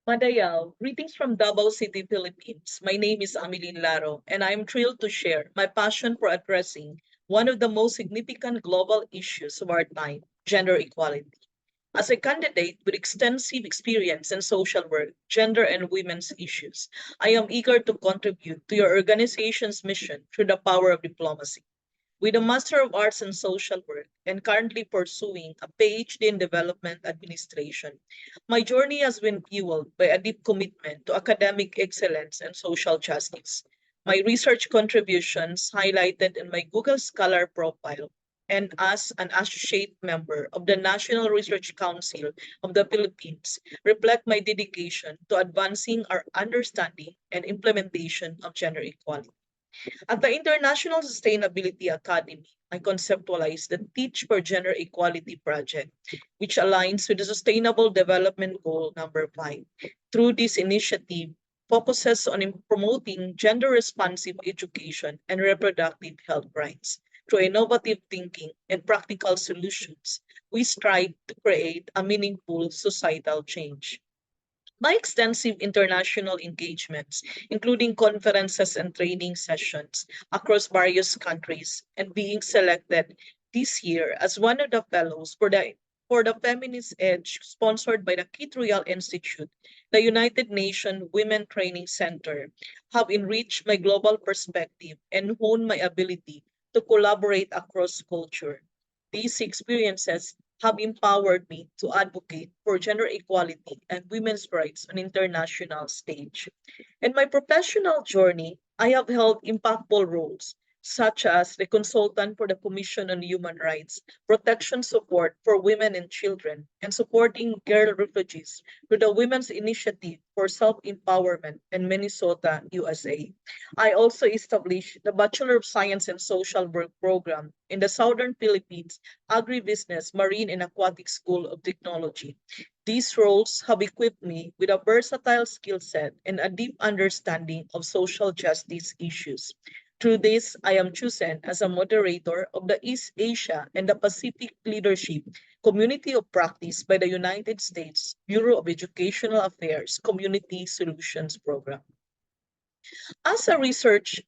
Madayao, greetings from Davao City, Philippines. My name is Ameline Laro, and I am thrilled to share my passion for addressing one of the most significant global issues of our time, gender equality. As a candidate with extensive experience in social work, gender and women's issues, I am eager to contribute to your organization's mission through the power of diplomacy. With a Master of Arts in Social Work and currently pursuing a PhD in Development Administration, my journey has been fueled by a deep commitment to academic excellence and social justice. My research contributions, highlighted in my Google Scholar profile, and as an associate member of the National Research Council of the Philippines, reflect my dedication to advancing our understanding and implementation of gender equality. At the International Sustainability Academy, I conceptualized the Teach for Gender Equality project, which aligns with the Sustainable Development Goal number 5. Through this initiative, focuses on promoting gender-responsive education and reproductive health rights. Through innovative thinking and practical solutions, we strive to create a meaningful societal change. My extensive international engagements, including conferences and training sessions across various countries, and being selected this year as one of the fellows for the Feminist Edge sponsored by the Kit Royal Institute, the United Nations Women Training Center, have enriched my global perspective and honed my ability to collaborate across culture. These experiences have empowered me to advocate for gender equality and women's rights on international stage. In my professional journey, I have held impactful roles such as the consultant for the Commission on Human Rights, protection support for women and children, and supporting girl refugees through the Women's Initiative for Self-Empowerment in Minnesota, USA. I also established the Bachelor of Science in Social Work program in the Southern Philippines Agribusiness, Marine and Aquatic School of Technology. These roles have equipped me with a versatile skill set and a deep understanding of social justice issues. Through this, I am chosen as a moderator of the East Asia and the Pacific Leadership Community of Practice by the United States Bureau of Educational Affairs Community Solutions Program. As a research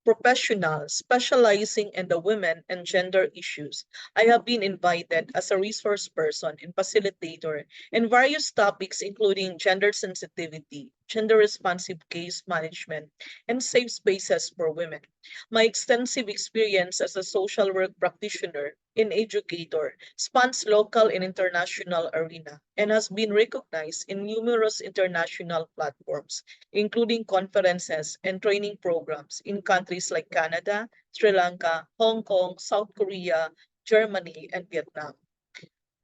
professional specializing in the women and gender issues. I have been invited as a resource person and facilitator in various topics including gender sensitivity, gender responsive case management, and safe spaces for women. My extensive experience as a social work practitioner and educator spans local and international arena and has been recognized in numerous international platforms including conferences and training programs in countries like Canada, Sri Lanka, Hong Kong, South Korea, Germany, and Vietnam.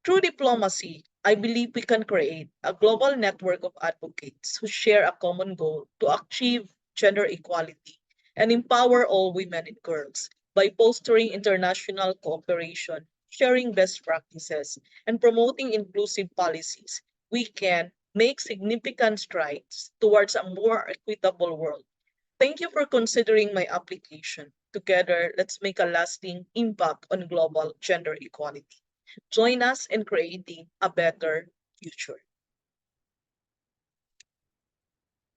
Through diplomacy, I believe we can create a global network of advocates who share a common goal to achieve gender equality and empower all women and girls by fostering international cooperation, sharing best practices, and promoting inclusive policies. We can make significant strides towards a more equitable world. Thank you for considering my application. Together, let's make a lasting impact on global gender equality. Join us in creating a better future.